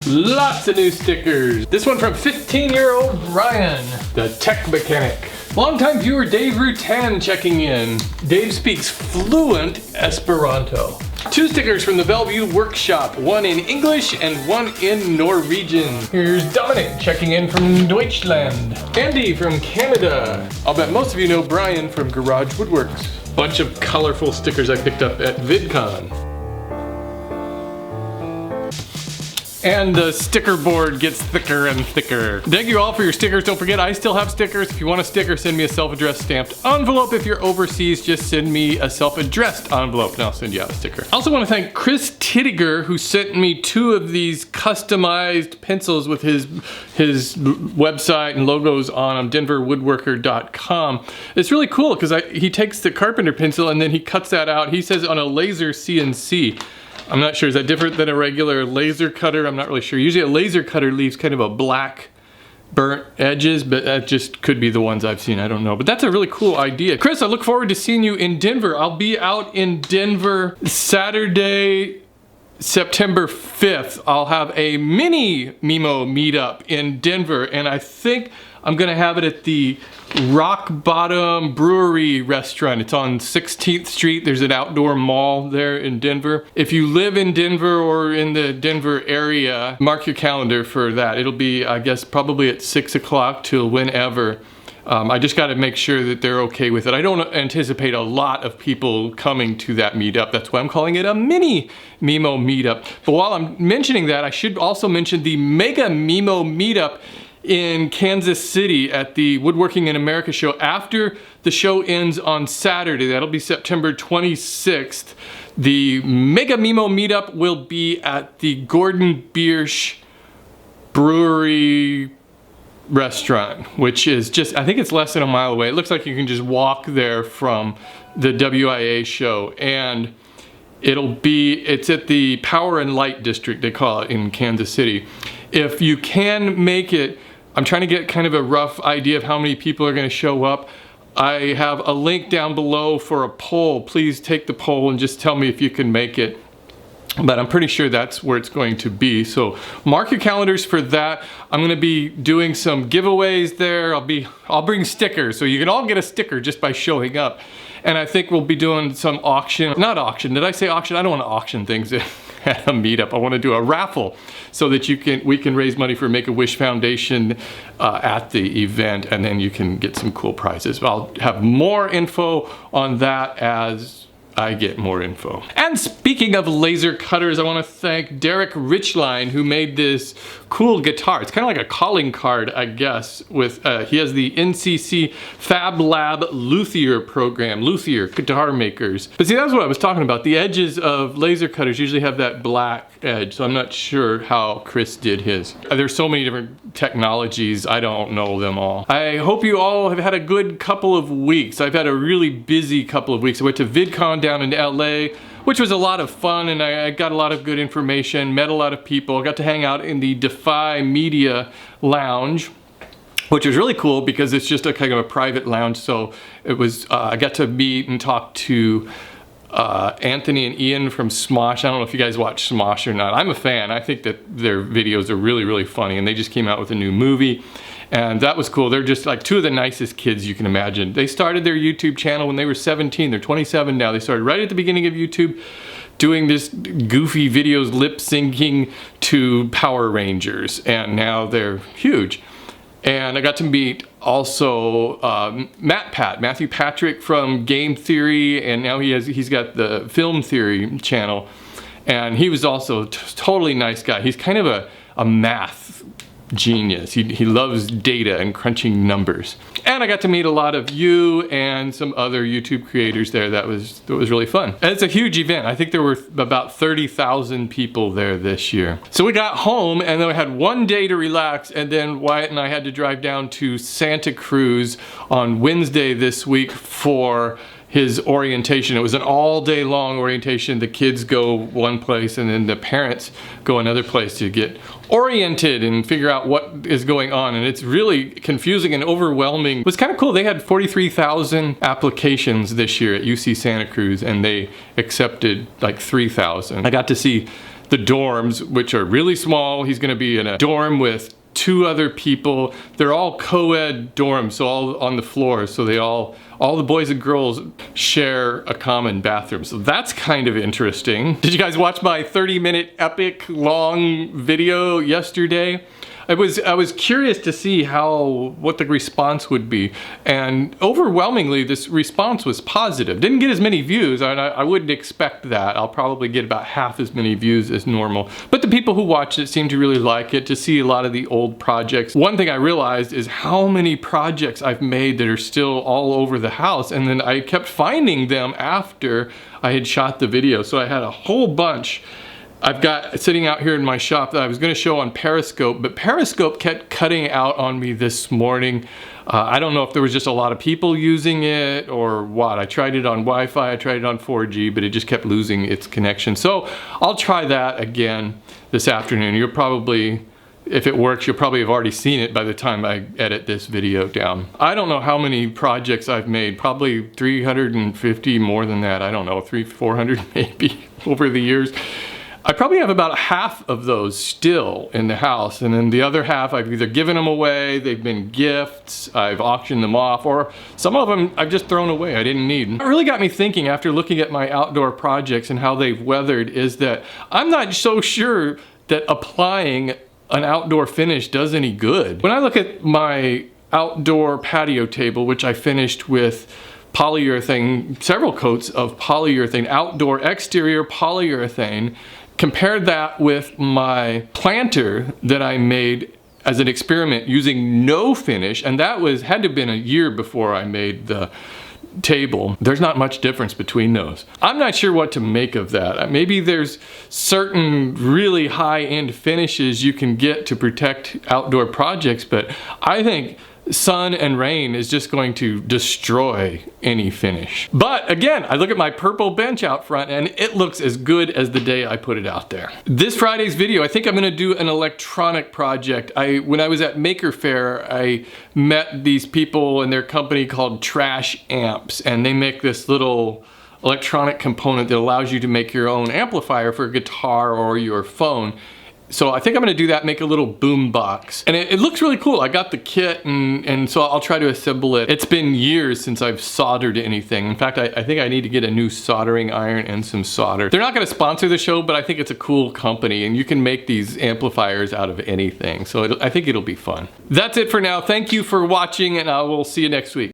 Lots of new stickers. This one from 15-year-old Brian, the tech mechanic. Longtime viewer Dave Rutan checking in. Dave speaks fluent Esperanto. 2 stickers from the Bellevue Workshop, one in English and one in Norwegian. Here's Dominic checking in from Deutschland. Andy from Canada. I'll bet most of you know Brian from Garage Woodworks. Bunch of colorful stickers I picked up at VidCon. And the sticker board gets thicker and thicker. Thank you all for your stickers. Don't forget, I still have stickers. If you want a sticker, send me a self-addressed stamped envelope. If you're overseas, just send me a self-addressed envelope and I'll send you out a sticker. I also want to thank Chris Tittiger, who sent me 2 of these customized pencils with his website and logos on them, denverwoodworker.com. It's really cool because he takes the carpenter pencil and then he cuts that out. He says on a laser CNC. I'm not sure, is that different than a regular laser cutter? I'm not really sure. Usually a laser cutter leaves kind of a black burnt edges, but that just could be the ones I've seen, I don't know. But that's a really cool idea. Chris, I look forward to seeing you in Denver. I'll be out in Denver Saturday, September 5th. I'll have a mini MIMO meetup in Denver, and I think I'm gonna have it at the Rock Bottom Brewery restaurant. It's on 16th Street. There's an outdoor mall there in Denver. If you live in Denver or in the Denver area, mark your calendar for that. It'll be, I guess, probably at 6 o'clock till whenever. I just gotta make sure that they're okay with it. I don't anticipate a lot of people coming to that meetup. That's why I'm calling it a mini MIMO meetup. But while I'm mentioning that, I should also mention the Mega MIMO meetup in Kansas City at the Woodworking in America show. After the show ends on Saturday, that'll be September 26th, the Mega MIMO meetup will be at the Gordon Biersch Brewery restaurant, which is just, I think it's less than a mile away. It looks like you can just walk there from the WIA show, and it's at the Power and Light District, they call it, in Kansas City. If you can make it, I'm trying to get kind of a rough idea of how many people are going to show up. I have a link down below for a poll. Please take the poll and just tell me if you can make it. But I'm pretty sure that's where it's going to be. So mark your calendars for that. I'm going to be doing some giveaways there. I'll bring stickers, so you can all get a sticker just by showing up. And I think we'll be doing some auction, not auction, did I say auction? I don't want to auction things at a meetup. I want to do a raffle so that we can raise money for Make-A-Wish Foundation at the event, and then you can get some cool prizes. I'll have more info on that as I get more info. And speaking of laser cutters, I want to thank Derek Richline, who made this cool guitar. It's kind of like a calling card, I guess, with he has the NCC Fab Lab luthier program, luthier guitar makers. But see, that's what I was talking about. The edges of laser cutters usually have that black edge, so I'm not sure how Chris did his. There's so many different technologies, I don't know them all. I hope you all have had a good couple of weeks. I've had a really busy couple of weeks. I went to VidCon down in LA, which was a lot of fun, and I got a lot of good information, met a lot of people, got to hang out in the Defy Media Lounge, which was really cool because it's just a kind of a private lounge. So it was, I got to meet and talk to Anthony and Ian from Smosh. I don't know if you guys watch Smosh or not. I'm a fan. I think that their videos are really, really funny, and they just came out with a new movie. And that was cool. They're just like 2 of the nicest kids you can imagine. They started their YouTube channel when they were 17. They're 27 now. They started right at the beginning of YouTube doing this goofy videos lip syncing to Power Rangers. And now they're huge. And I got to meet also Matthew Patrick from Game Theory, and now he's got the Film Theory channel. And he was also totally nice guy. He's kind of a math genius. He loves data and crunching numbers. And I got to meet a lot of you and some other YouTube creators there. That was really fun. And it's a huge event. I think there were about 30,000 people there this year. So we got home, and then we had one day to relax, and then Wyatt and I had to drive down to Santa Cruz on Wednesday this week for his orientation. It was an all day long orientation. The kids go one place and then the parents go another place to get oriented and figure out what is going on. And it's really confusing and overwhelming. It was kind of cool. They had 43,000 applications this year at UC Santa Cruz, and they accepted like 3,000. I got to see the dorms, which are really small. He's gonna be in a dorm with 2 other people. They're all co-ed dorms, so all on the floor, so all the boys and girls share a common bathroom. So that's kind of interesting. Did you guys watch my 30-minute epic long video yesterday? I was curious to see what the response would be, and overwhelmingly this response was positive. Didn't get as many views, and I wouldn't expect that. I'll probably get about half as many views as normal. But the people who watched it seemed to really like it, to see a lot of the old projects. One thing I realized is how many projects I've made that are still all over the house, and then I kept finding them after I had shot the video. So I had a whole bunch I've got sitting out here in my shop that I was going to show on Periscope, but Periscope kept cutting out on me this morning. I don't know if there was just a lot of people using it or what. I tried it on Wi-Fi, I tried it on 4G, but it just kept losing its connection. So I'll try that again this afternoon. You'll probably, if it works, you'll probably have already seen it by the time I edit this video down. I don't know how many projects I've made, probably 350, more than that. I don't know, 400 maybe over the years. I probably have about half of those still in the house, and then the other half I've either given them away, they've been gifts, I've auctioned them off, or some of them I've just thrown away, I didn't need. It really got me thinking after looking at my outdoor projects and how they've weathered is that I'm not so sure that applying an outdoor finish does any good. When I look at my outdoor patio table, which I finished with polyurethane, several coats of polyurethane, outdoor exterior polyurethane, compared that with my planter that I made as an experiment using no finish, and that had to have been a year before I made the table. There's not much difference between those. I'm not sure what to make of that. Maybe there's certain really high-end finishes you can get to protect outdoor projects, but I think sun and rain is just going to destroy any finish. But again, I look at my purple bench out front and it looks as good as the day I put it out there. This Friday's video, I think I'm gonna do an electronic project. When I was at Maker Faire, I met these people and their company called Trash Amps, and they make this little electronic component that allows you to make your own amplifier for a guitar or your phone. So I think I'm gonna do that, make a little boom box. And it looks really cool. I got the kit and so I'll try to assemble it. It's been years since I've soldered anything. In fact, I think I need to get a new soldering iron and some solder. They're not gonna sponsor the show, but I think it's a cool company and you can make these amplifiers out of anything. So I think it'll be fun. That's it for now. Thank you for watching and I will see you next week.